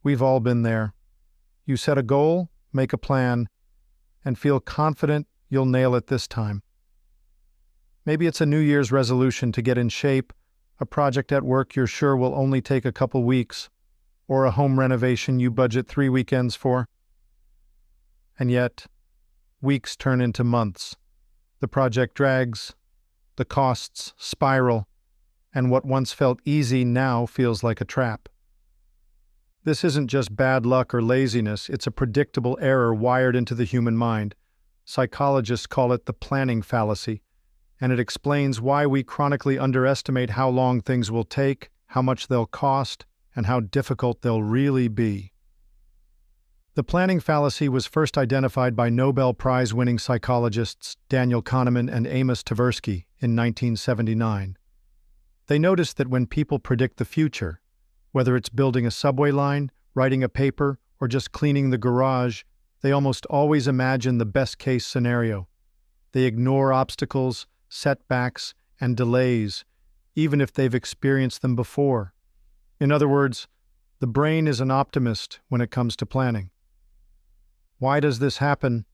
We've all been there. You set a goal, make a plan, and feel confident you'll nail it this time. Maybe it's a New Year's resolution to get in shape, a project at work you're sure will only take a couple weeks, or a home renovation you budget 3 weekends for. And yet, weeks turn into months. The project drags, the costs spiral, and what once felt easy now feels like a trap. This isn't just bad luck or laziness, it's a predictable error wired into the human mind. Psychologists call it the planning fallacy, and it explains why we chronically underestimate how long things will take, how much they'll cost, and how difficult they'll really be. The planning fallacy was first identified by Nobel Prize-winning psychologists Daniel Kahneman and Amos Tversky in 1979. They noticed that when people predict the future, whether it's building a subway line, writing a paper, or just cleaning the garage, they almost always imagine the best-case scenario. They ignore obstacles, setbacks, and delays, even if they've experienced them before. In other words, the brain is an optimist when it comes to planning. Why does this happen?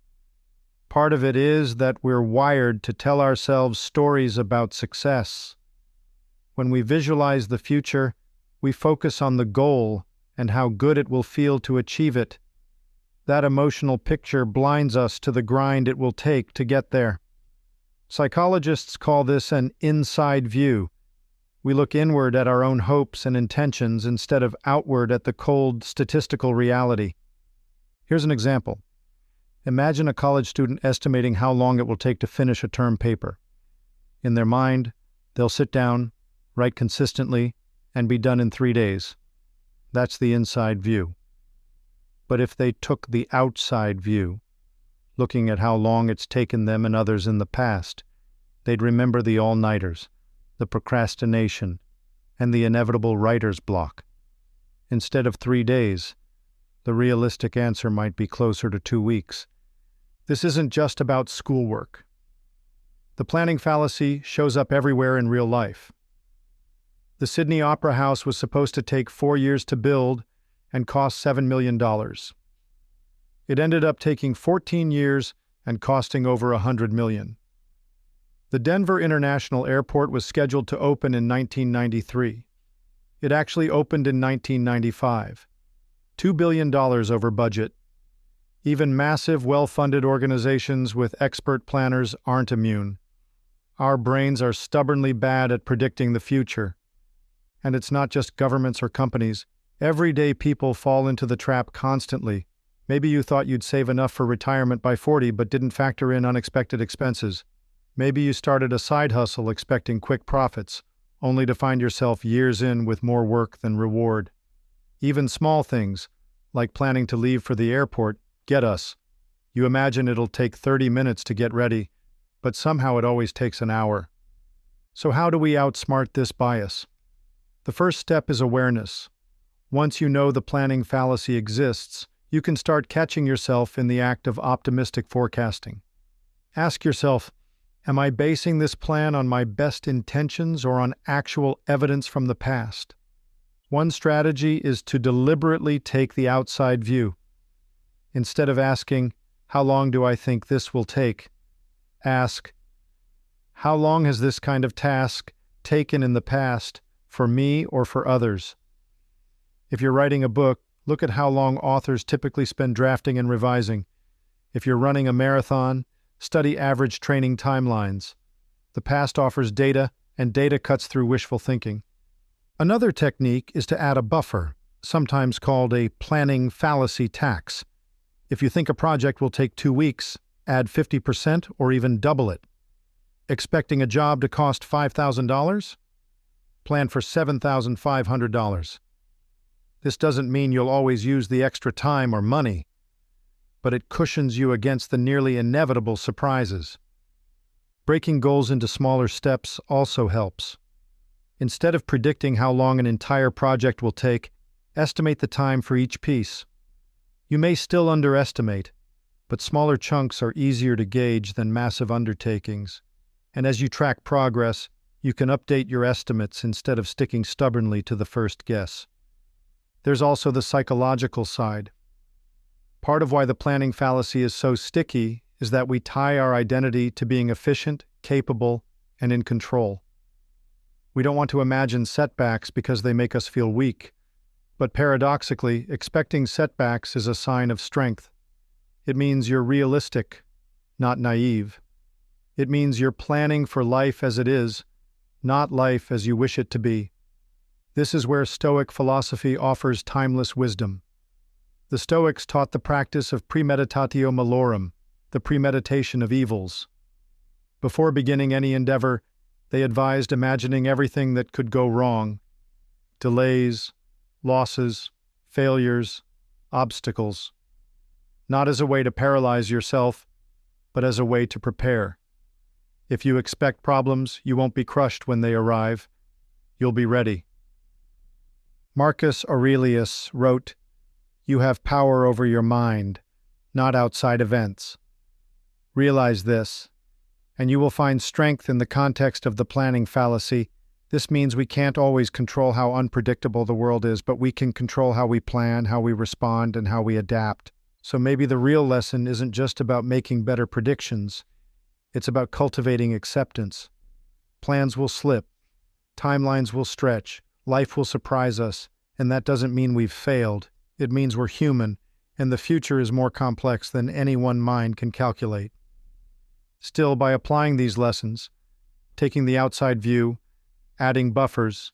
Part of it is that we're wired to tell ourselves stories about success. When we visualize the future, we focus on the goal and how good it will feel to achieve it. That emotional picture blinds us to the grind it will take to get there. Psychologists call this an inside view. We look inward at our own hopes and intentions instead of outward at the cold, statistical reality. Here's an example. Imagine a college student estimating how long it will take to finish a term paper. In their mind, they'll sit down, write consistently, and be done in 3 days. That's the inside view. But if they took the outside view, looking at how long it's taken them and others in the past, they'd remember the all-nighters, the procrastination, and the inevitable writer's block. Instead of 3 days, the realistic answer might be closer to 2 weeks. This isn't just about schoolwork. The planning fallacy shows up everywhere in real life. The Sydney Opera House was supposed to take 4 years to build and cost $7 million. It ended up taking 14 years and costing over $100 million. The Denver International Airport was scheduled to open in 1993. It actually opened in 1995. $2 billion over budget. Even massive, well-funded organizations with expert planners aren't immune. Our brains are stubbornly bad at predicting the future. And it's not just governments or companies. Everyday people fall into the trap constantly. Maybe you thought you'd save enough for retirement by 40 but didn't factor in unexpected expenses. Maybe you started a side hustle expecting quick profits, only to find yourself years in with more work than reward. Even small things, like planning to leave for the airport, get us. You imagine it'll take 30 minutes to get ready, but somehow it always takes an hour. So how do we outsmart this bias? The first step is awareness. Once you know the planning fallacy exists, you can start catching yourself in the act of optimistic forecasting. Ask yourself, am I basing this plan on my best intentions or on actual evidence from the past? One strategy is to deliberately take the outside view. Instead of asking, how long do I think this will take? Ask, how long has this kind of task taken in the past, for me or for others? If you're writing a book, look at how long authors typically spend drafting and revising. If you're running a marathon, study average training timelines. The past offers data, and data cuts through wishful thinking. Another technique is to add a buffer, sometimes called a planning fallacy tax. If you think a project will take 2 weeks, add 50% or even double it. Expecting a job to cost $5,000? Plan for $7,500. This doesn't mean you'll always use the extra time or money, but it cushions you against the nearly inevitable surprises. Breaking goals into smaller steps also helps. Instead of predicting how long an entire project will take, estimate the time for each piece. You may still underestimate, but smaller chunks are easier to gauge than massive undertakings. And as you track progress, you can update your estimates instead of sticking stubbornly to the first guess. there's also the psychological side. Part of why the planning fallacy is so sticky is that we tie our identity to being efficient, capable, and in control. We don't want to imagine setbacks because they make us feel weak, but paradoxically, expecting setbacks is a sign of strength. It means you're realistic, not naive. It means you're planning for life as it is, not life as you wish it to be. This is where Stoic philosophy offers timeless wisdom. The Stoics taught the practice of premeditatio malorum, the premeditation of evils. Before beginning any endeavor, they advised imagining everything that could go wrong: delays, losses, failures, obstacles. Not as a way to paralyze yourself, but as a way to prepare. If you expect problems, you won't be crushed when they arrive. You'll be ready. Marcus Aurelius wrote, "You have power over your mind, not outside events." Realize this, and you will find strength in the context of the planning fallacy. This means we can't always control how unpredictable the world is, but we can control how we plan, how we respond, and how we adapt. So maybe the real lesson isn't just about making better predictions. It's about cultivating acceptance. Plans will slip, timelines will stretch, life will surprise us, and that doesn't mean we've failed. It means we're human, and the future is more complex than any one mind can calculate. Still, by applying these lessons, taking the outside view, adding buffers,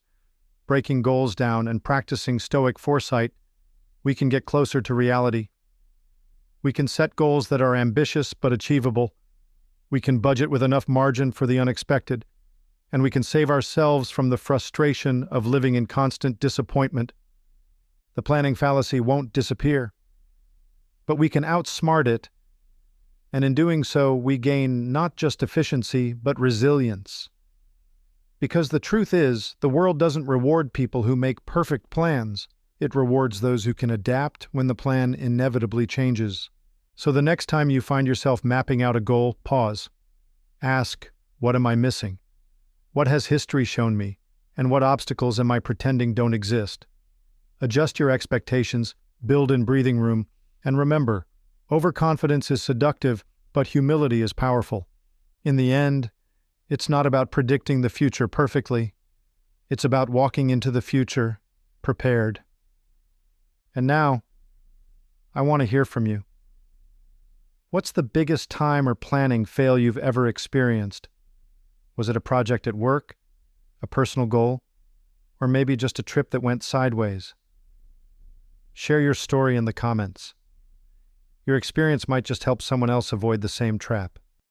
breaking goals down, and practicing Stoic foresight, we can get closer to reality. We can set goals that are ambitious but achievable. We can budget with enough margin for the unexpected, and we can save ourselves from the frustration of living in constant disappointment. The planning fallacy won't disappear, but we can outsmart it, and in doing so, we gain not just efficiency, but resilience. Because the truth is, the world doesn't reward people who make perfect plans. It rewards those who can adapt when the plan inevitably changes. So the next time you find yourself mapping out a goal, pause. Ask, what am I missing? What has history shown me? And what obstacles am I pretending don't exist? Adjust your expectations, build in breathing room, and remember, overconfidence is seductive, but humility is powerful. In the end, it's not about predicting the future perfectly. It's about walking into the future prepared. And now, I want to hear from you. What's the biggest time or planning fail you've ever experienced? Was it a project at work, a personal goal, or maybe just a trip that went sideways? Share your story in the comments. Your experience might just help someone else avoid the same trap.